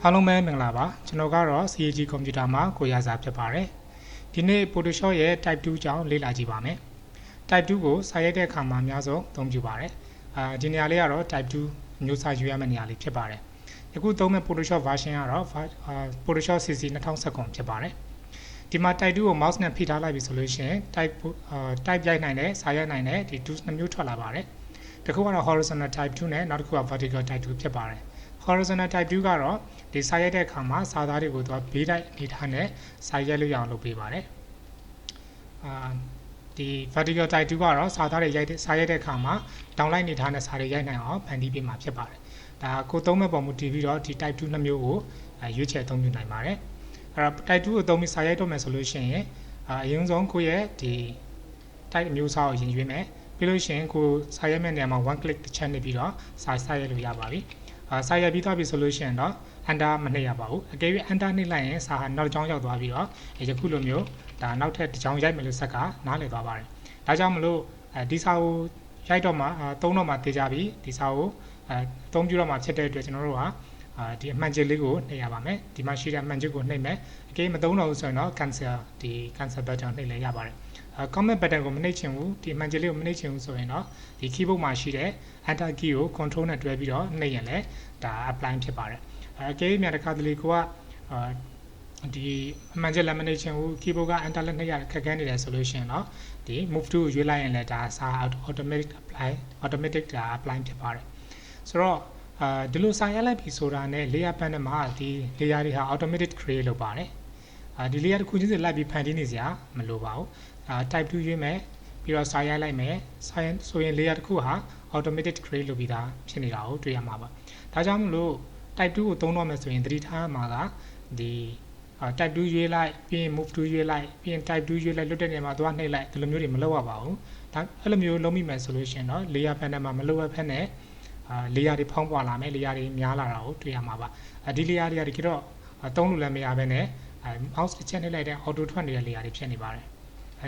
အားလုံးပဲမင်္ဂလာပါကျွန်တော်ကတော့ CAG ကွန်ပျူတာမှာကိုရစာဖြစ်ပါတယ်ဒီနေ့ Photoshop ရဲ့ Type 2 ကြောင်းလေ့လာကြည့်ပါမယ် Type 2ကိုစာရိုက်တဲ့အခါမှာအများဆုံးအသုံးပြုပါတယ်ဒီနေရာလေးကတော့ Type 2မျိုးစာယူရမယ့်နေရာလေးဖြစ်ပါတယ်ယခုသုံးမဲ့ Photoshop version ကတော့ Photoshop CC 2019ဖြစ်ပါတယ်ဒီမှာ Type 2ကို mouse နဲ့ဖိထားလိုက်ပြီဆိုလို့ရှိရင် Type ရိုက်နိုင်တယ်စာရိုက်နိုင်တယ်ဒီ tools နှစ်မျိုးထွက်လာပါတယ်တစ်ခုကတော့ horizontal Type 2နဲ့နောက်တစ်ခုက vertical Type 2ဖြစ်ပါတယ်horizontal type 2ကတော့ဒီစာရိုက်တဲ့အခါမှာစာသားတွေကိုသူကဘေးတိုက်အနေထားနဲ့စာရိုက်လို့ရအောင်လုပ်ပေးပါတယ်ဒီ vertical type 2ကတော့စာသားတွေရိုက်တဲ့စာရိုက်တဲ့အခါမှာတောင်လိုက်အနေထားနဲ့စာတွေရိုက်နိုင်အောင်ဖန်တီးပေးမှာဖြစ်ပါတယ်ဒါကိုသုံးမဲ့ပုံမူတည်ပြီးတော့ဒီ type 2နှစ်မျိုးကိုရွေးချယ်အသုံးပြုနိုင်ပါတယ်အဲ့တော့ type 2ကိုသုံးပြီးစာရိုက်တော့မယ်ဆိုလို့ရှိရင်အရင်ဆုံးကိုရဲ့ဒီ type အမျိုးအစားကိုရင်ရွေးမယ်ပြီးလို့ရှိရင်ကိုစာရိုက်မဲ့နေရာမှာ one click တစ်ချက်နေပြီးတော့စာရိုက်လို့ရပါပြီစာရိုက်ပြီးသွားပြီဆိုလို့ရှိရင်တော့ enter မနှိပ်ရပါဘူးအကယ်၍ enter နှိပ်လိုက်ရင်စာဟာနောက်တစ်ကြောင်းရောက်သွားပြီးတော့ယခုလိုမျိုးဒါနောက်ထပ်တစ်ကြောင်းရိုက်မယ်လို့ဆက်ကနားလည်သွားပါတယ်ဒါကြောင့်မလို့ဒီစာကိုရိုက်တော့မှသုံးတော့မှသိကြပြီဒီစာကိုအသုံးပြုတော့မှဖြစ်တဲ့အတွက်ကျွန်တော်တို့ကဒီအမှန်ချစ်လေးကိုနှိပ်ရပါမယ်ဒီမှာရှိတဲ့အမှန်ချစ်ကိုနှိပ်မယ်အကယ်မသုံးတော့ဘူးဆိုရင်တော့ cancel ဒီ cancel button နှိပ်လည်းရပါတယ်comment button ကိုမနှိပ်ချင်ဘူးဒီအမှန်ချစ်လေးကိုမနှိပ်ချင်ဘူးဆိုရင်တော့ဒီ keyboard မှာရှိတဲ့ enter key ကို control နဲ့တွဲပြီးတော့နှိပ်ရင်လည်းဒါ apply ဖြစ်ပါတယ်အကယ်၍များတစ်ခါတလေကိုကဒီအမှန်ချစ်လက်မနှိပ်ချင်ဘူး keyboard က enter လက်နှိပ်ရခက်ခဲနေတယ်ဆိုလို့ရှိရင်တော့ဒီ move to ကိုရွေးလိုက်ရင်လည်းဒါစာ automatic apply ဒါ apply ဖြစ်ပါတယ်ဆိုတော့ဒီလိုစာရိုက်လိုက်ပြီဆိုတာနဲ့ layer panel မှာဒီ layer တွေဟာ automatic create လုပ်ပါတယ်ဒီ layer တစ်ခုချင်းစီလိုက်ပြီးဖန်တီးနေစရာမလိုပါဘူးtype 2ရွေးမယ်ပြီးတော့စာရိုက်လိုက်မယ်ဆိုရင် layer တစ်ခုဟာ automatic create လုပ်ပြီးသားဖြစ်နေတာကိုတွေ့ရမှာပါဒါကြောင့်မလို့ type 2ကိုသုံးတော့မယ်ဆိုရင်သတိထားမှာကဒီ type 2ရွေးလိုက်ပြီးရင် move to ရွေးလိုက်ပြီးရင် type 2ရွေးလိုက်လွတ်တဲ့နေရာမှာသွားနှိပ်လိုက်ဒီလိုမျိုးတွေမလုပ်ရပါဘူးဒါအဲ့လိုမျိုးလုပ်မိမယ်ဆိုလို့ရှိရင်တော့ layer panel မှာမလုပ်ရဘဲနဲ့ layer တွေဖောင်းပွားလာမယ် layer တွေများလာတာကိုတွေ့ရမှာပါဒီ layer တွေကဒီတော့သုံးလို့လည်းမရဘဲနဲ့ mouse တစ်ချက်နှိပ်လိုက်တဲ့ auto ထွက်နေတဲ့ layer တွေဖြစ်နေပါတယ်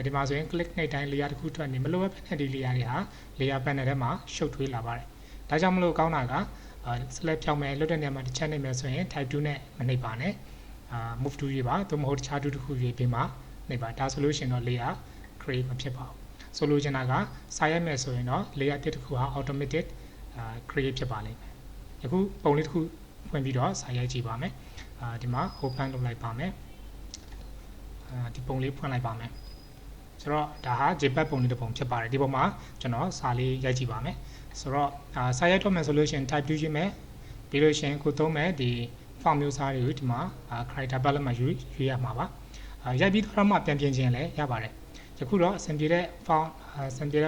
ဒီမှာဆိုရင် click နှိပ်တိုင်း layer တစ်ခုထွက်နေမလို့ပဲနဲ့ဒီ layer တွေဟာ layer panel ထဲမှာရှုပ်ထွေးလာပါတယ်ဒါကြောင့်မလို့ကောင်းတာက select ဖြောင်းမယ်လွတ်တဲ့နေရာမှာတစ်ချက်နှိပ်မယ်ဆိုရင် type 2နဲ့မနှိပ်ပါနဲ့move to ရေးပါသို့မဟုတ်တခြား2တစ်ခုရေးပြီးမှနှိပ်ပါဒါဆိုလို့ရှိရင်တော့ layer create မဖြစ်ပါဘူးဆိုလိုချင်တာကစာရိုက်မယ်ဆိုရင်တော့ layer တစ်ခုဟာ automatic create ဖြစ်ပါလိမ့်မယ်ယခုပုံလေးတစ်ခုဖွင့်ပြီးတော့စာရိုက်ကြည့်ပါမယ်ဒီမှာ open လုပ်လိုက်ပါမယ်ဒီပုံလေးဖွင့်လိုက်ပါမယ်ဆိုတော့ဒါဟာ JPEG ပုံလေးတစ်ပုံဖြစ်ပါတယ်ဒီပုံမှာကျွန်တော်စာလေးရိုက်ကြည့်ပါမယ်ဆိုတော့စာရိုက်တော့မယ်ဆိုလို့ရှိရင် type 2ရေးမယ်ပြီးလို့ရှိရင်ကိုသုံးမယ်ဒီ font မျိုးစားတွေကိုဒီမှာ character palette မှာရွေးရမှာပါရိုက်ပြီးတော့မှပြန်ပြင်ခြင်းလည်းရပါတယ်ယခုတော့အဆင်ပြေတဲ့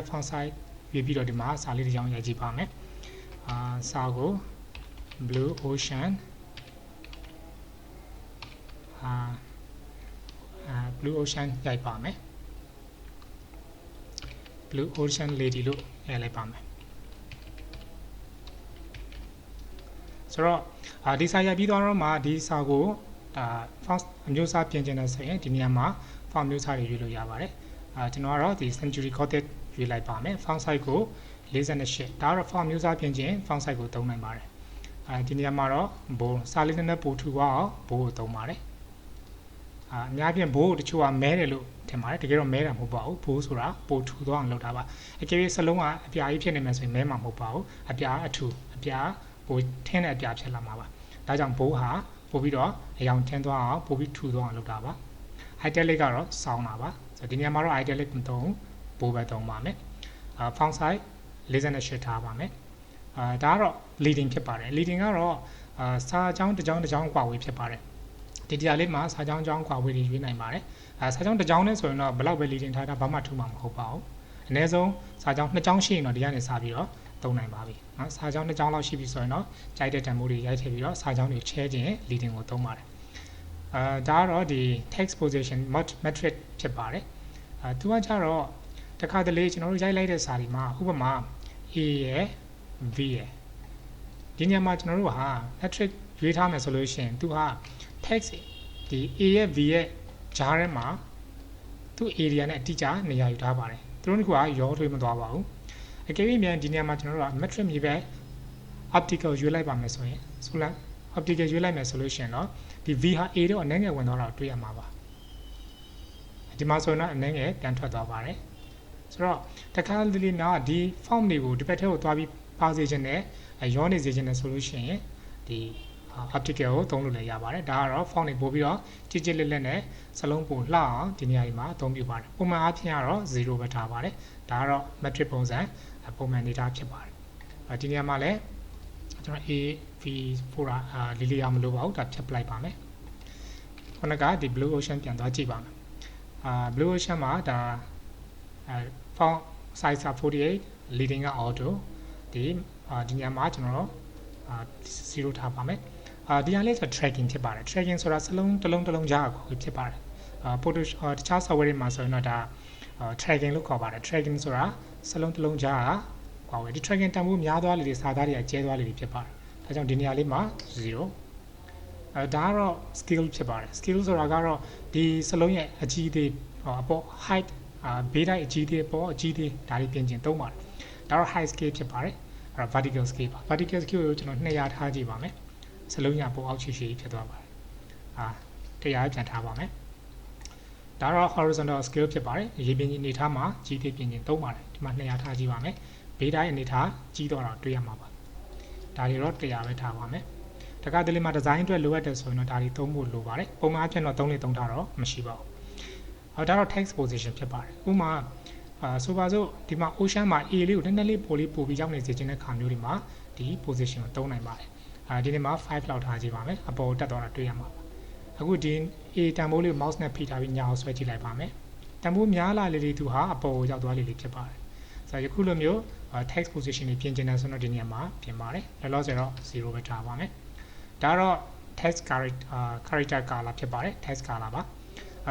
font size ရွေးပြီးတော့ဒီမှာစာလေးတစ်ကြောင်းရိုက်ကြည့်ပါမယ်စာကို blue ocean blue ocean ရိုက်ပါမယ် blue ocean lady လို့ရေးလိုက်ပါမယ်ဆိုတော့ဒီစာရိုက်ပြီးတော့မှဒီစာကိုfont အမျိုးအစားပြင်ချင်တယ်ဆိုရင်ဒီနေရာမှာ font မျိုးစားတွေရွေးလို့ရပါတယ်ကျွန်တော်ကတော့ဒီ century Gothic ရွေးလိုက်ပါမယ် font size ကို48ဒါကတော့ font မျိုးစားပြင်ခြင်း font size ကိုသုံးနိုင်ပါတယ်ဒီနေရာမှာတော့ဘိုးစာလေးနဲ့ပို့ထူအောင်ဘိုးကိုသုံးပါတယ်အများဖြင့်ဘိုးကိုတချို့ကမဲတယ်လို့ထင်ပါတယ်တကယ်တော့မဲတာမဟုတ်ပါဘူးဘိုးဆိုတာပို့ထူသွားအောင်လုပ်တာပါအကယ်၍စလုံးကအပြာကြီးဖြစ်နေမယ်ဆိုရင်မဲမှာမဟုတ်ပါဘူးအပြာအထူအပြာပို့ထင်းတဲ့အပြာဖြစ်လာမှာပါဒါကြောင့်ဘိုးဟာပို့ပြီးတော့အယောင်ထင်းသွားအောင်ပို့ပြီးထူသွားအောင်လုပ်တာပါ italic ကတော့စောင်းတာပါဆိုတော့ဒီနေရာမှာတော့ italic မသုံးဘိုးပဲသုံးပါမယ်font size 48ထားပါမယ်ဒါကတော့ leading ဖြစ်ပါတယ် leading ကတော့စာကြောင်းတစ်ကြောင်းအကွာဝေးဖြစ်ပါတယ်ဒီတရားလေးမှာစာကြောင်းအကွာဝေးတွေရွေးနိုင်ပါတယ်စာကြောင်းတစ်ကြောင်းနဲ့ဆိုရင်တော့ဘယ်လောက်ပဲ leading ထားတာဘာမှထူမှာမဟုတ်ပါဘူးအနည်းဆုံးစာကြောင်း2ကြောင်းရှိရင်တော့ဒီကနေစပြီးတော့သုံးနိုင်ပါပြီနော်စာကြောင်း2ကြောင်းလောက်ရှိပြီဆိုရင်တော့ကြိုက်တဲ့တန်ဖိုးတွေရိုက်ထည့်ပြီးတော့စာကြောင်းတွေချဲခြင်း leading ကိုသုံးပါတယ်ဒါကတော့ဒီ text position metric ဖြစ်ပါတယ်သူကကြတော့တခါတလေကျွန်တော်တို့ရိုက်လိုက်တဲ့စာတွေမှာဥပမာ A ရယ် V ရယ်ဒီညမှာကျွန်တော်တို့ဟာ metric ရွေးထားမယ်ဆိုလို့ရှိရင်သူဟာ text ဒီ A ရယ် V ရယ်ကြားထဲမှာသူ့ area နဲ့အတိအကျနေရာယူထားပါတယ်သူတို့ကရောထွေးမသွားပါဘူးအကယ်၍မြန်ဒီနေရာမှာကျွန်တော်တို့က metric မြေပဲ optical ရွေးလိုက်ပါမယ်ဆိုရင် optical ရွေးလိုက်မယ်ဆိုလို့ရှိရင်တော့ဒီ v ဟာ a တော့အနေငယ်ဝင်သွားတာတွေ့ရမှာပါဒီမှာဆိုတော့အနေငယ်ပြန်ထွက်သွားပါတယ်ဆိုတော့တခါတလေတော့ဒီ form တွေကိုဒီဘက်ထဲကိုသွားပြီးပါစေခြင်းနဲ့ရောနေစေခြင်းနဲ့ဆိုလို့ရှိရင်ဒီ optical ကိုသုံးလို့လည်းရပါတယ်ဒါကတော့ form တွေပို့ပြီးတော့ကြည်ကြည်လက်လက်နဲ့စလုံးပို့လှအောင်ဒီနေရာဒီမှာအသုံးပြုပါတယ်ပုံမှန်အားဖြင့်ကတော့0ပဲထားပါတယ်ဒါကတော့ metric ပုံစံပုံမှန်နေတာဖြစ်ပါတယ်ဒီနေရာမှာလည်းကျွန်တော် AV ပို့တာလေးလေးအောင်မလို့ပါဘူးဒါဖြတ်ပလိုက်ပါမယ်ခုနကဒီ blue ocean ပြန်သွားကြည့်ပါမယ်blue ocean မှာဒါfont size 48 leading က auto ဒီနေရာမှာကျွန်တော်တို့0ထားပါမယ်ဒီဟာလေးဆို tracking ဖြစ်ပါတယ် tracking ဆိုတာစလုံးတစ်လုံးကြားကိုဖြစ်ပါတယ်Photoshop တခြား software တွေမှာဆိုရင်တော့ဒါ tracking လို့ခေါ်ပါတယ် tracking ဆိုတာစလုံးတစ်လုံးကြားဟောဒီ tracking တန်ဖိုးများသွားလေစာသားတွေကကျဲသွားလေဖြစ်ပါတယ်ဒါကြောင့်ဒီနေရာလေးမှာ0ဒါကတော့ skill ဖြစ်ပါတယ် skill ဆိုတာကတော့ဒီစလုံးရဲ့အကြီးသေးအပေါ် height ဘေးတိုင်းအကြီးသေးပေါ်အကြီးသေးဒါလေးပြင်ကျင်သုံးပါတယ်ဒါတော့ high scale ဖြစ်ပါတယ်အဲ့တော့ vertical scale ပါ vertical scale ကိုကျွန်တော်200ထားကြည့်ပါမယ်စလုံးရပေါ်အောက်ရှိဖြစ်သွားပါတယ်100ပြန်ထားပါမယ်ဒါတော့ horizontal scale ဖြစ်ပါတယ်ရေပြင်ကြီးအနေထားမှာကြီးသေးပြင်ကျင်သုံးပါတယ်ဒီမှာ200ထားကြည့်ပါမယ်ဘေးတိုင်းအနေထားကြီးတော့တွေ့ရမှာပါဒါတွေတော့100ပဲထားပါမယ်တခါတလေမှာ design အတွက်လိုအပ်တယ်ဆိုရင်တော့ဒါတွေသုံးဖို့လိုပါတယ်ပုံမှန်အဖြစ်တော့3နဲ့3ထားတော့မရှိပါဘူးဒါတော့ text position ဖြစ်ပါတယ်ဥပမာဆိုပါစို့ဒီမှာ ocean မှာ A လေးကိုနည်းနည်းလေးပိုပြီးရောက်နေစေခြင်းတဲ့ခါမျိုးတွေမှာဒီ position ကိုသုံးနိုင်ပါတယ်ဒီနေ့မှာ5လောက်ထားကြည့်ပါမယ်အပေါ်တက်သွားတာတွေ့ရမှာပါအခုဒီ A တန်ဖိုးလေးကို mouse နဲ့ဖိထားပြီးညာအောင်ဆွဲကြည့်လိုက်ပါမယ်တန်ဖိုးများလာလေလေသူဟာအပေါ်ကိုရောက်သွားလေလေဖြစ်ပါတယ်ဆိုတော့ယခုလိုမျိုး text position တွေပြင်ကျင်တယ်ဆိုတော့ဒီနေရာမှာပြင်ပါတယ်လောလောဆယ်တော့0ပဲထားပါမယ်ဒါတော့ text character color ဖြစ်ပါတယ် text color ပါ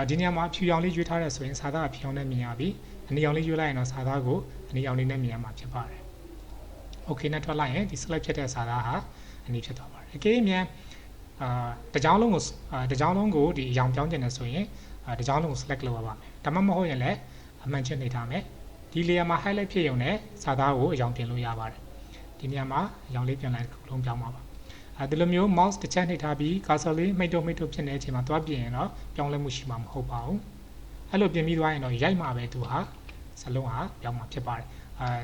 ဒီနေရာမှာဖြူရောင်လေးရွေးထားတယ်ဆိုရင်စာသားကဖြူရောင်နဲ့မြင်ရပြီအနီရောင်လေးရွေးလိုက်ရင်တော့စာသားကိုအနီရောင်လေးနဲ့မြင်ရမှာဖြစ်ပါတယ် okay နဲ့ထွက်လိုက်ရင်ဒီ select ဖြစ်တဲ့စာသားဟာအနီဖြစ်သွားပါတယ်အကယ်၍တကြောင်းလုံးကိုဒီအရောင်ပြောင်းကျင်တယ်ဆိုရင်တကြောင်းလုံးကို select လုပ်ရပါမယ်ဒါမှမဟုတ်ရင်လည်းအမှန်ချင်းနေထားမယ်ဒီ layer မှာ highlight ဖြစ်ရုံနဲ့စာသားကိုအရောင်တင်လို့ရပါတယ်ဒီနေရာမှာအရောင်လေးပြန်လိုက်တစ်ခုလုံးပြောင်းပါပါဒီလိုမျိုး mouse တစ်ချက်နှိပ်ထားပြီး cursor လေးမိတ်တုဖြစ်နေတဲ့အချိန်မှာသွားပြင်ရင်တော့ပြောင်းလဲမှုရှိမှာမဟုတ်ပါဘူးအဲ့လိုပြင်ပြီးသွားရင်တော့ရိုက်မှာပဲသူဟာစလုံးဟာပြောင်းမှာဖြစ်ပါတယ်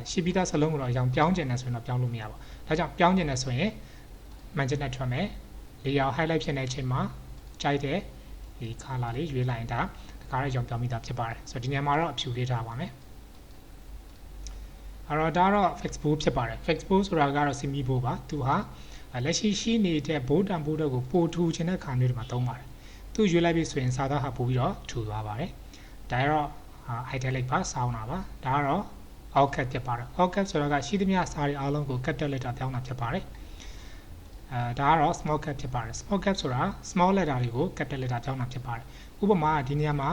ရှိပြီးသားစလုံးကိုတော့အရောင်ပြောင်းကျင်တယ်ဆိုရင်တော့ပြောင်းလို့မရပါဘူးဒါကြောင့်ပြောင်းကျင်တယ်ဆိုရင်မှန်ချက်နဲ့ထွက်မယ်လေယာဉ် highlight ဖြစ်နေတဲ့အချိန်မှာကြိုက်တဲ့ဒီ color လေးရွေးလိုက်ရင်ဒါကားရဲ့ရောင်ပြောင်းမိတာဖြစ်ပါတယ်ဆိုတော့ဒီနေရာမှာတော့အဖြူလေးထားပါမယ်အဲ့တော့ဒါတော့ fix bold ဖြစ်ပါတယ် fix bold ဆိုတာကတော့ semi bold ပါသူဟာလက်ရှိနေတဲ့ bold တန်ဖိုးတွေကိုပိုထူခြင်းတဲ့ခါမျိုးတွေမှာသုံးပါတယ်သူရွေးလိုက်ပြီဆိုရင်စာသားဟာပို့ပြီးတော့ထူသွားပါတယ်ဒါတော့ italic ပါစောင်းတာပါဒါကတော့ all cap ဖြစ်ပါတယ် all cap ဆိုတာကရှိသမျှစာတွေအားလုံးကို capital letter ပြောင်းတာဖြစ်ပါတယ်ဒါကတော့ small cap ဖြစ်ပါတယ် small cap ဆိုတာ small letter တွေကို capital letter ပြောင်းတာဖြစ်ပါတယ်ဥပမာဒီနေရာမှာ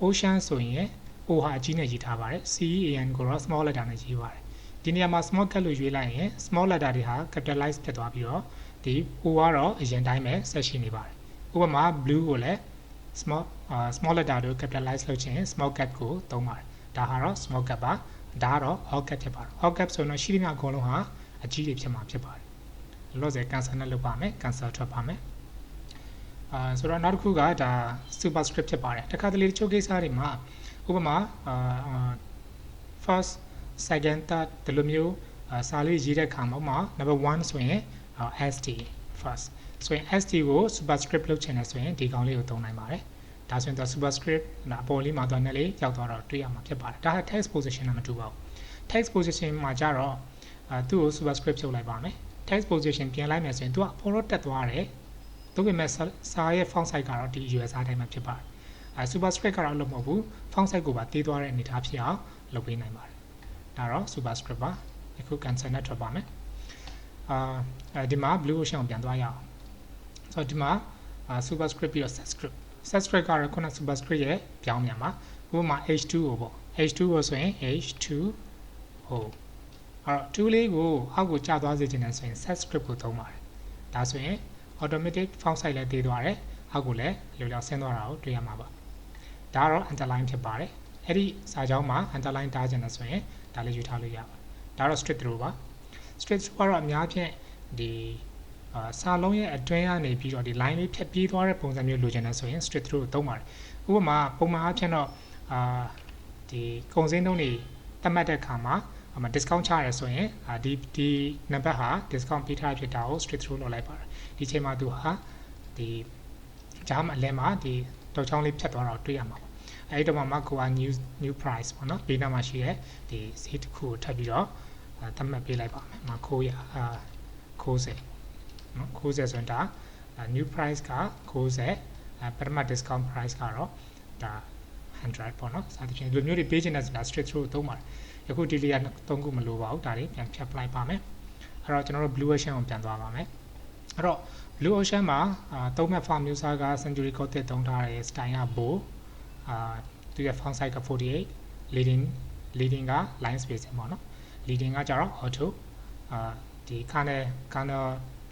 ocean ဆိုရင် O ဟာအကြီးနဲ့ရေးထားပါတယ် CEAN ကိုတော့ small letter နဲ့ရေးပါတယ်ဒီနေရာမှာ small cap လို့ရွေးလိုက်ရင် small letter တွေဟာ capitalize ဖြစ်သွားပြီးတော့ဒီ O ကတော့အရင်တိုင်းပဲဆက်ရှိနေပါတယ်ဥပမာ blue ကိုလည်း small letter တို့ capitalize လုပ်ခြင်း small cap ကိုသုံးပါတယ်ဒါဟာတော့ small cap ပါဒါကတော့ all cap ဖြစ်ပါတယ် all cap ဆိုတော့ရှိသမျှအကုန်လုံးဟာအကြီးတွေဖြစ်မှာဖြစ်ပါတယ်လောဆယ် cancel နဲ့လုပ်ပါမယ် cancel ထွက်ပါမယ်ဆိုတော့နောက်တစ်ခုကဒါ superscript ဖြစ်ပါတယ်တခါတလေတချို့ကိစ္စတွေမှာဥပမာfirst second third ဒီလိုမျိုးစာလေးရေးတဲ့အခါမှာ number 1ဆိုရင် st first ဆိုရင် st ကို superscript လုပ်ချင်တယ်ဆိုရင်ဒီကောင်လေးကိုသုံးနိုင်ပါတယ်ဒါဆိုရင်တော့ superscript အပေါ်လေးမှာတော့နည်းလေးရောက်သွားတော့တွေ့ရမှာဖြစ်ပါတယ်ဒါက text position နဲ့မတူပါဘူး text position မှာကျတော့သူ့ကို superscript ဖြုတ်လိုက်ပါမယ် text position ပြင်လိုက်မယ်ဆိုရင်သူကအပေါ်တော့တက်သွားတယ်သို့ပေမဲ့စာရဲ့ font size ကတော့ဒီ user တိုင်းမှာဖြစ်ပါတယ်superscript ကတော့လို့မဟုတ်ဘူး font size ကိုပါတေးသွားတဲ့အနေအထားဖြစ်အောင်လုပ်ပေးနိုင်ပါတယ်ဒါတော့ superscript ပါအခု cancel နဲ့ထွက်ပါမယ်ဒီမှာ blue ocean ကိုပြန်သွားရအောင်ဆိုတော့ဒီမှာ superscript ပြီးတော့ subscript ကတော့ခုန superscript ရဲ့ပြောင်းပြန်ပါဥပမာ h2o ပေါ့ h2o ဆိုရင် h2o အဲ့တော့2လေးကိုအောက်ကိုကျသွားစေချင်တယ်ဆိုရင် subscript ကိုသုံးပါတယ်ဒါဆိုရင် automatic font size လည်းတည်သွားတယ်အောက်ကိုလည်းလောလောဆင်းသွားတာကိုတွေ့ရမှာပါဒါကတော့ underline ဖြစ်ပါတယ်အဲ့ဒီစာကြောင်းမှာ underline ထားခြင်းနဲ့ဆိုရင်ဒါလေးယူထားလို့ရပါတယ်ဒါတော့ straight through ပါ straight through ကတော့အများဖြင့်ဒီ စာလုံးရဲ့အတွင်းကနေပြီးတော့ဒီ line လေးဖြတ်ပြေးသွားတဲ့ပုံစံမျိုးလိုချင်တယ်ဆိုရင် straight through ကိုသုံးပါတယ်ဥပမာပုံမှန်အားဖြင့်တော့ဒီကုန်စည်နှုန်းတွေသတ်မှတ်တဲ့အခါမှာdiscount ချရဲဆိုရင်ဒီ number ဟာ discount ပေးထားဖြစ်တာကို straight through လုပ်လိုက်ပါတယ်ဒီချိန်မှာသူဟာဒီဂျားမအလဲမှာဒီတော့ချောင်းလေးဖြတ်သွားတာကိုတွေ့ရမှာပေါ့အဲဒီတော့မှကိုက new price ပေါ့နော်ဘေးနားမှာရှိတဲ့ဒီဈေးတစ်ခုကိုထပ်ပြီးတော့သတ်မှတ်ပေးလိုက်ပါမယ်90နော်90ဆိုရင်ဒါ new price က90ပထမ discount price ကတော့ဒါ100ပေါ့နော်စသဖြင့်ဒီလိုမျိုးတွေပေးချင်တဲ့ဆိုတာ straight through ကိုသုံးပါတယ်ယခုဒီလေးက3ခုမလိုပါဘူးဒါလေးပြန်ဖြတ်ပလိုက်ပါမယ်အဲ့တော့ကျွန်တော်တို့ blue ocean ကိုပြန်သွားပါမယ်အဲ့တော့ blue ocean မှာသုံးမဲ့ font မျိုးစားက century gothic သုံးထားတဲ့ style က bold သူရဲ့ font size က48 leading က line spacing ပေါ့နော် leading ကကြတော့ auto ဒီ corner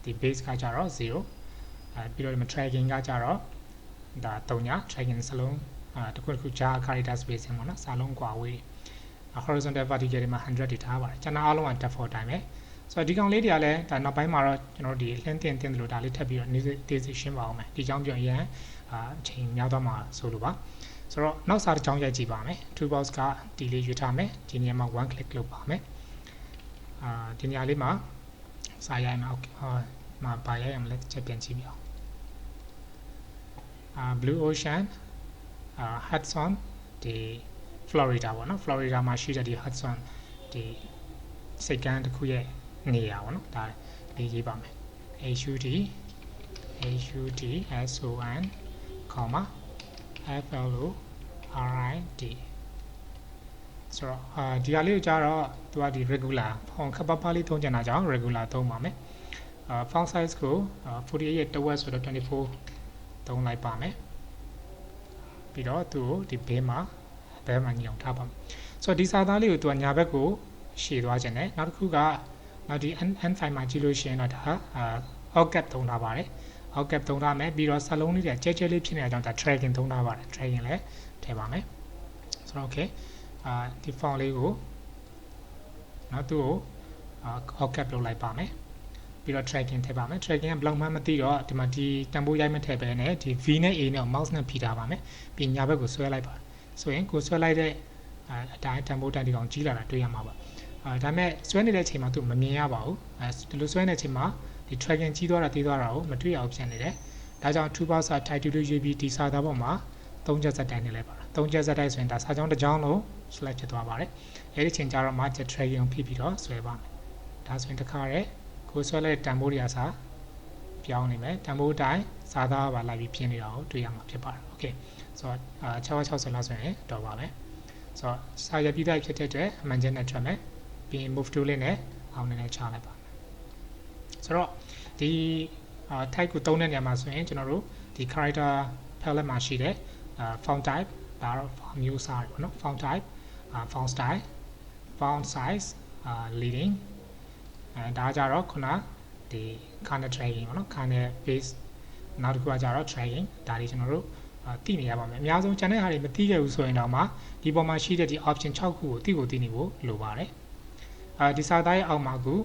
ဒီ base ကကြတော့0ပြီးတော့ဒီမှာ tracking ကကြတော့ဒါ3ည tracking စလုံးတစ်ခုတစ်ခုကြား character spacing ပေါ့နော်စာလုံးကွာဝေး horizontal vertical တွေမှာ100တွေထားပါတယ်ကျွန်တော်အားလုံးက default တိုင်းပဲဆိုတော့ဒီကောင်လေးတွေကလည်းဒါနောက်ပိုင်းမှာတော့ကျွန်တော်တို့ဒီလှင်းတင်တယ်လို့ဒါလေးထပ်ပြီးတော့ သေးသေးရှင်းပါအောင်မယ်ဒီကြောင်းပြောရင်အချိန်များသွားမှာဆိုလို့ပါဆိုတော့နောက်စာတစ်ကြောင်းရိုက်ကြည့်ပါမယ် toolbox ကဒီလေးရွေးထားမယ်ဒီနေရာမှာ one click လုပ်ပါမယ်ဒီနေရာလေးမှာစာရိုက်မှာမှာပါရိုက်ရမလဲချက်ပြန်ကြည့်ပြအောင်blue ocean Hudson ဒီ Florida ပေါ့နော် Florida မှာရှိတဲ့ဒီ Hudson ဒီစိတ်ကမ်းတစ်ခုရဲ့နေရာပေါ့နော်ဒါလေးရေးပါမယ် HUD SON comma FLORID ဆိုတော့ဒီဟာလေးကိုကြာတော့သူကဒီ regular ဖုန်းခပ်ပပလေးသုံးချင်တာကြောင့် regular သုံးပါမယ်font size ကို48ရဲ့တဝက်ဆိုတော့24သုံးလိုက်ပါမယ်ပြီးတော့သူ့ကိုဒီဘေးမှာညှောင်ထားပါမယ်ဆိုတော့ဒီစာသားလေးကိုသူကညာဘက်ကိုရှည်သွားခြင်းနဲ့နောက်တစ်ခုကနောက်ဒီ N5 မှာကြည့်လို့ရှိရင်တော့ဒါအောက် cap သုံးထားပါတယ်အောက် cap သုံးထားမယ်ပြီးတော့စာလုံးလေးတွေကျဲကျဲလေးဖြစ်နေတဲ့အကြောင်းဒါ tracking သုံးထားပါတယ် tracking လည်းထည့်ပါမယ်ဆိုတော့ okay ဒီ font လေးကိုနောက်သူ့ကိုအောက် cap လုပ်လိုက်ပါမယ်ပြီးတော့ tracking ထည့်ပါမယ် tracking ကဘယ်လောက်မှမသိတော့ဒီမှာဒီတန်ဖိုးရိုက်မထည့်ပဲနဲ့ဒီ V နဲ့ A နဲ့ mouse နဲ့ဖိထားပါမယ်ပြီးညာဘက်ကိုဆွဲလိုက်ပါဆိုရင်ကိုဆွဲလိုက်တဲ့အတိုင်းတန်ဖိုးတိုင်းဒီကောင်ကြီးလာတာတွေ့ရမှာပါဒါပေမဲ့ဆွဲနေတဲ့အချိန်မှာသူမမြင်ရပါဘူးဒီလိုဆွဲနေတဲ့အချိန်မှာဒီ tracking ကြီးသွားတာသေးသွားတာကိုမတွေ့ရအောင်ဖြစ်နေတယ်ဒါကြောင့် toolbox စာ title လို့ရေးပြီးဒီစာသားပေါ်မှာ3ချက်စက်တိုင်းနေလိုက်ပါလား3ချက်စက်တိုင်းဆိုရင်ဒါစာကြောင်းတစ်ကြောင်းလုံး select ဖြစ်သွားပါတယ်အဲဒီချိန်ကျတော့မှ tracking ကိုဖိပြီးတော့ဆွဲပါမယ်ဒါဆိုရင်တစ်ခါတည်းကိုဆွဲလိုက်တဲ့တန်ဖိုးတွေကစာပြောင်းနေမယ်တန်ဖိုးတိုင်းစာသားပါလိုက်ပြီးပြင်နေတာကိုတွေ့ရမှာဖြစ်ပါတယ် okay ဆိုတော့660လောက်ဆိုရင်တော့ပါပဲဆိုတော့စာရပြီးသားဖြစ်တဲ့အတွက်အမှန်ချင်းနဲ့ထွက်မယ်ပြီးရင် move tool လေးနဲ့အောင်နေနဲ့ချလိုက်ပါမယ်ဆိုတော့ဒီ type ကိုသုံးတဲ့နေရာမှာဆိုရင်ကျွန်တော်တို့ဒီ character palette မှာရှိတဲ့font type ဒါတော့မျိုးစားတွေပေါ့နော် font type font style font size leading ဒါကြတော့ခုနဒီ corner tracking ပေါ့နော် corner base နောက်တစ်ခုကကြတော့ tracking ဒါတွေကျွန်တော်တို့သိနေရပါမယ်အများဆုံး channel ဟာတွေမသိခဲ့ဘူးဆိုရင်တော့မှဒီပေါ်မှာရှိတဲ့ဒီ option 6ခုကိုသိနေဖို့လိုပါတယ်ဒီစာသားရဲ့အောက်မှာခု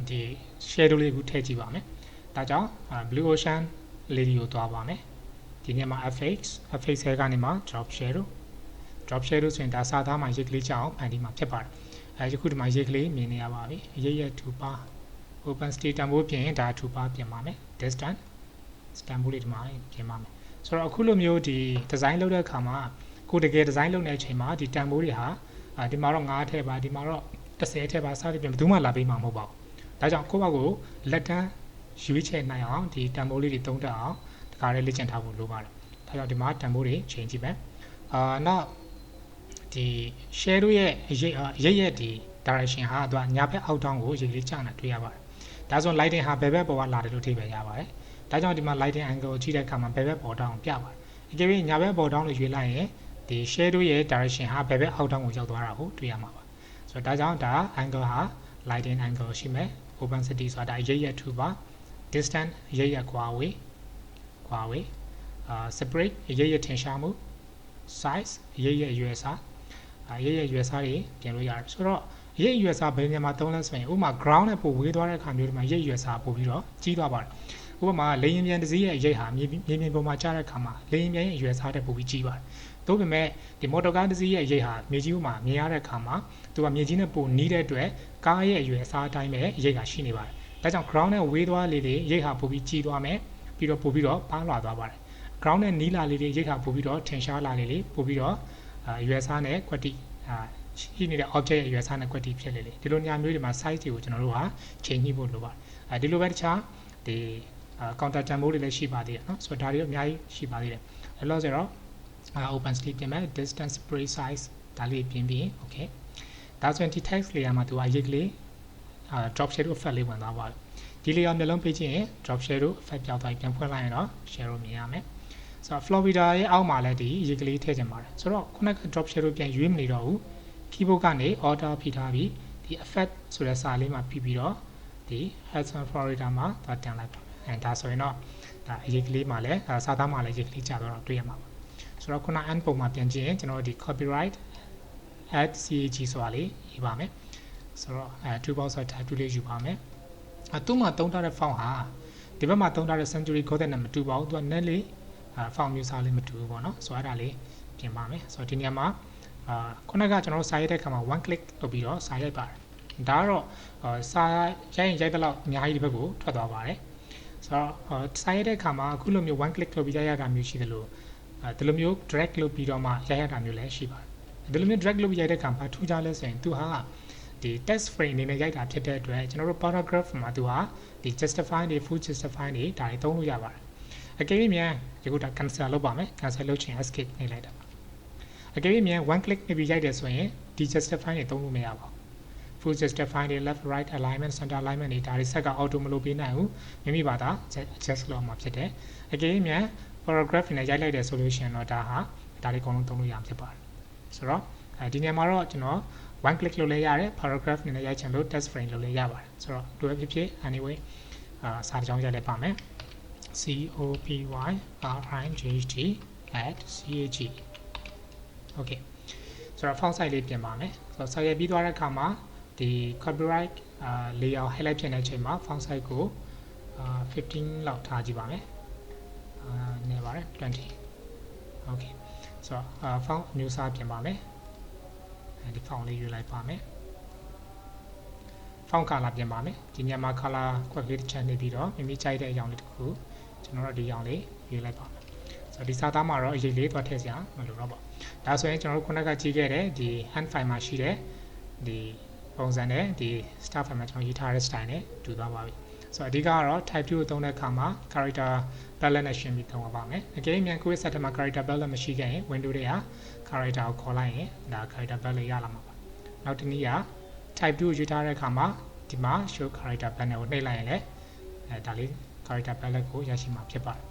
ဒီ shadow လေးကိုထည့်ကြည့်ပါမယ်ဒါကြောင့် blue ocean လေးကိုသွားပါမယ်ဒီနေ့မှာ fx ထဲကနေမှ drop shadow ဆိုရင်ဒါစာသားမှာရိတ်ကလေးကြအောင်ဖန်တီးမှာဖြစ်ပါတယ်ယခုဒီမှာရိတ်ကလေးမြင်နေရပါပြီရိတ်ရဲ့2ပါ open state တန်ဖိုးပြင်ဒါ2ပါပြင်ပါမယ် distance တန်ဖိုးလေးဒီမှာပြင်ပါမယ်ဆိုတော့အခုလိုမျိုးဒီ design လုပ်တဲ့အခါမှာကိုတကယ် design လုပ်နေတဲ့အချိန်မှာဒီတန်ဖိုးတွေဟာဒီမှာတော့9ထည့်ပါဒီမှာတော့10ထည့်ပါစသဖြင့်ဘယ်သူမှလာပေးမှာမဟုတ်ပါဘူးဒါကြောင့်ကိုယ့်ဘက်ကိုလက်တန်းရွေးချယ်နိုင်အောင်ဒီတန်ဖိုးလေးတွေသုံးတတ်အောင်ဒီကားလေးလေ့ကျင့်ထားဖို့လိုပါတယ်ဒါကြောင့်ဒီမှာတန်ဖိုးတွေချိန်ကြည့်မယ်နောက်ဒီ share တို့ရဲ့ရဲ့ဒီ direction ဟာသူကညာဘက်အောက်တောင်းကိုရေလေးကျနေတာတွေ့ရပါတယ်ဒါဆို lighting ဟာဘယ်ဘက်ပေါ်ကလာတယ်လို့ထိပဲရပါတယ်ဒါကြောင့်ဒီမှာ lighting angle ကိုကြည့်တဲ့အခါမှာဘယ်ဘက်ပေါ်တောင်းကိုပြပါတယ်အကယ်၍ညာဘက်ပေါ်တောင်းလို့ရွေးလိုက်ရင်ဒီ share တို့ရဲ့ direction ဟာဘယ်ဘက်အောက်တောင်းကိုရောက်သွားတာကိုတွေ့ရမှာပါဆိုတော့ဒါကြောင့်ဒါ angle ဟာ lighting angle ရှိမယ် opacity ဆိုတာဒါရဲ့2ပါ distance ရဲ့ကွာဝေးseparate ရဲ့ထင်ရှားမှု size ရဲ့ရွယ်စားရဲ့ရွယ်စားတွေပြင်လို့ရတယ်ဆိုတော့ ရိပ်ရွယ်စာဘယ်နေရာမှာသုံးလဲဆိုရင်ဥပမာ ground နဲ့ပို့ဝေးသွားတဲ့အခါမျိုးဒီမှာရိပ်ရွယ်စာပို့ပြီးတော့ကြီးသွားပါတယ်ဥပမာလေရင်ပြန်တစ်စီးရဲ့ရိပ်ဟာမြေပြင်ပေါ်မှာကျတဲ့အခါမှာလေရင်ပြန်ရဲ့ရွယ်စာတဲ့ပို့ပြီးကြီးပါတယ်သို့ပေမဲ့ဒီမော်တော်ကားတစ်စီးရဲ့ရိပ်ဟာမြေကြီးပေါ်မှာမြင်ရတဲ့အခါမှာသူကမြေကြီးနဲ့ပို့နီးတဲ့အတွက်ကားရဲ့ရွယ်စာအတိုင်းပဲရိပ်ဟာရှိနေပါတယ်ဒါကြောင့် ground နဲ့ဝေးသွားလေလေရိပ်ဟာပို့ပြီးကြီးသွားမယ်ပြီးတော့ပို့ပြီးတော့ပါလာသွားပါတယ် ground နဲ့နီးလာလေလေရိပ်ဟာပို့ပြီးတော့ထင်ရှားလာလေလေပို့ပြီးတော့ရွယ်စာနဲ့ကွက်တိရှိနေတဲ့ object ရဲ့ရွယ်စာနဲ့ကွက်တိဖြစ်လေလေဒီလိုညမျိုးတွေမှာ size တွေကိုကျွန်တော်တို့ဟာချိန်ညှိဖို့လိုပါတယ်ဒီလိုပဲတခြားဒီ counter တန်ဖိုးတွေလည်းရှိပါသေးတယ်เนาะဆိုတော့ဒါတွေတော့အများကြီးရှိပါသေးတယ်အဲ့လိုဆိုတော့open state ပြင်မယ် distance precise ဒါလေးပြင်ပြီး okay ဒါဆိုရင်ဒီ text layer မှာသူကရိပ်ကလေးdrop shadow effect လေးဝင်သွားပါပြီဒီ layer မျက်လုံးပေးခြင်းရင် drop shadow effect ပြောင်းသွားပြီးပြန်ဖွင့်လိုက်ရင်တော့ shadow မြင်ရမယ်ဆိုတော့ Florida ရဲ့အောက်မှာလည်းဒီရိပ်ကလေးထည့်ချင်ပါတယ်ဆိုတော့ခုနက drop shadow ပြန်ရွေးမနေတော့ဘူး keyboard ကနေ order ဖိထားပြီးဒီ effect ဆိုတဲ့စာလေးမှာပြီးတော့ဒီ Hudson Florida မှာသွားတင်လိုက်ပါဒါဆိုရင်တော့ဒါရိပ်ကလေးမှာလည်းစာသားမှာလည်းရိပ်ကလေးကြာတော့တွေ့ရမှာပါဆိုတော့ခုန end ပုံမှာပြန်ကြည့်ရင်ကျွန်တော်ဒီ copyright add cag ဆိုတာလေးရေးပါမယ်ဆိုတော့2box ဆို type 2လေးယူပါမယ်သူ့မှာသုံးထားတဲ့ font ဟာဒီဘက်မှာသုံးထားတဲ့ century code နဲ့မတူပါဘူးသူက net လေးfont မျိုးစားလေးမတူဘူးပေါ့နော်ဆိုတော့အဲ့ဒါလေးပြင်ပါမယ်ဆိုတော့ဒီနေရာမှာခုနကကျွန်တော်တို့စာရိုက်တဲ့အခါမှာ one click လုပ်ပြီးတော့စာရိုက်ပါတယ်ဒါကတော့စာရိုက်ရင်ရိုက်တဲ့လောက်အများကြီးဒီဘက်ကိုထွက်သွားပါတယ်ဆိုတော့စာရိုက်တဲ့အခါမှာအခုလိုမျိုး one click လုပ်ပြီးရိုက်ရတာမျိုးရှိတယ်လို့ဒီလိုမျိုး drag လုပ်ပြီးတော့မှရိုက်ရတာမျိုးလည်းရှိပါတယ်ဒီလိုမျိုး drag လုပ်ပြီးရိုက်တဲ့အခါမှာထူးခြားလဲဆိုရင်သူဟာဒီ text frame အနေနဲ့ရိုက်တာဖြစ်တဲ့အတွက်ကျွန်တော်တို့ paragraph မှာသူဟာဒီ justify တွေ full justify တွေဒါတွေသုံးလို့ရပါတယ်အကယ်၍မြန်ဒီခုဒါ cancel လုပ်ပါမယ် cancel လုပ်ချင် escape နှိပ်လိုက်တာပါအကယ်၍မြန် one click နှိပ်ပြီးရိုက်တယ်ဆိုရင်ဒီ justify တွေသုံးလို့မရပါဘူး full justify တွေ left right alignment center alignment တွေဒါတွေဆက်က auto မလုပ်ပေးနိုင်ဘူးမိမိဘာသာ adjust လုပ်မှာဖြစ်တယ်အကယ်၍မြန် paragraph နဲ့ရိုက်လိုက်တယ်ဆိုလို့ရှိရင်တော့ဒါတွေအကုန်လုံးသုံးလို့ရမှာဖြစ်ပါတယ်ဆိုတော့ဒီနေရာမှာတော့ကျွန်တော် one click လုပ်လဲရတယ် paragraph နဲ့ရိုက်ချင်လို့ text frame လုပ်လဲရပါတယ်ဆိုတော့လိုပဲဖြစ်ဖြစ် anyway စာတစ်ကြောင်းရိုက်လိုက်ပါမယ် copyright@cag okay ဆိုတော့ font size လေးပြင်ပါမယ်ဆိုတော့စာရိုက်ပြီးသွားတဲ့အခါမှာဒီ copyright layout highlight ဖြစ်တဲ့အချိန်မှာ font size ကို15လောက်ထားကြည့်ပါမယ်နေပါတယ်20 okay ဆိုတော့ font အမျိုးအစားပြင်ပါမယ်ဒီ font လေးယူလိုက်ပါမယ် font color ပြင်ပါမယ်ဒီညမှာ color ခွက်လေးတစ်ချက်နေပြီးတော့မိမိကြိုက်တဲ့အရောင်လေးတစ်ခုကျွန်တော်တို့ဒီအရောင်လေးယူလိုက်ပါမယ်ဆိုတော့ဒီစာသားမှာတော့အရေးလေးသွားထည့်စရာမလိုတော့ပါဒါဆိုရင်ကျွန်တော်တို့ခုနကကြည့်ခဲ့တဲ့ဒီ hand file မှာရှိတဲ့ဒီပုံစံနဲ့ဒီ star file မှာကျွန်တော်ရေးထားတဲ့ style နဲ့တူသွားပါပြီဆိုတော့အဓိကကတော့ type 2ကိုသုံးတဲ့အခါမှာ character palette နဲ့ရှင်းပြီးသုံးပါမယ်အကယ်၍ကိုယ့်ရဲ့ set မှာ character palette မရှိခဲ့ရင် window တွေက character ကိုခေါ်လိုက်ရင်ဒါ character palette ရလာမှာပါနောက်တစ်နည်းက type 2ကိုရေးထားတဲ့အခါမှာဒီမှာ show character panel ကိုနှိပ်လိုက်ရင်လည်းဒါလေး character palette ကိုရရှိမှာဖြစ်ပါတယ်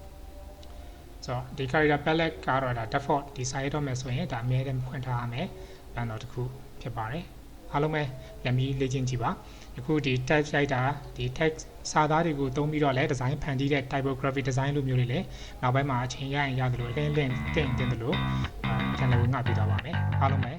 ဆိုတော့ဒီ character palette ကတော့ဒါ default ဒီစာရေးတော့မယ်ဆိုရင်ဒါအမြဲတမ်းဖွင့်ထားရမယ်ဘန်တော့တစ်ခုဖြစ်ပါတယ်အားလုံးပဲပြန်ပြီးလေ့ကျင့်ကြည့်ပါအခုဒီ text ရိုက်တာဒီ text စာသားတွေကိုသုံးပြီးတော့လည်း design ဖန်တီးတဲ့ typography design လိုမျိုးတွေလည်းနောက်ပိုင်းမှာအချိန်ရရင်ရတယ်လို့အလင်းတင်တယ်လို့ channel ကိုငှားပြသွားပါမယ်အားလုံးပဲ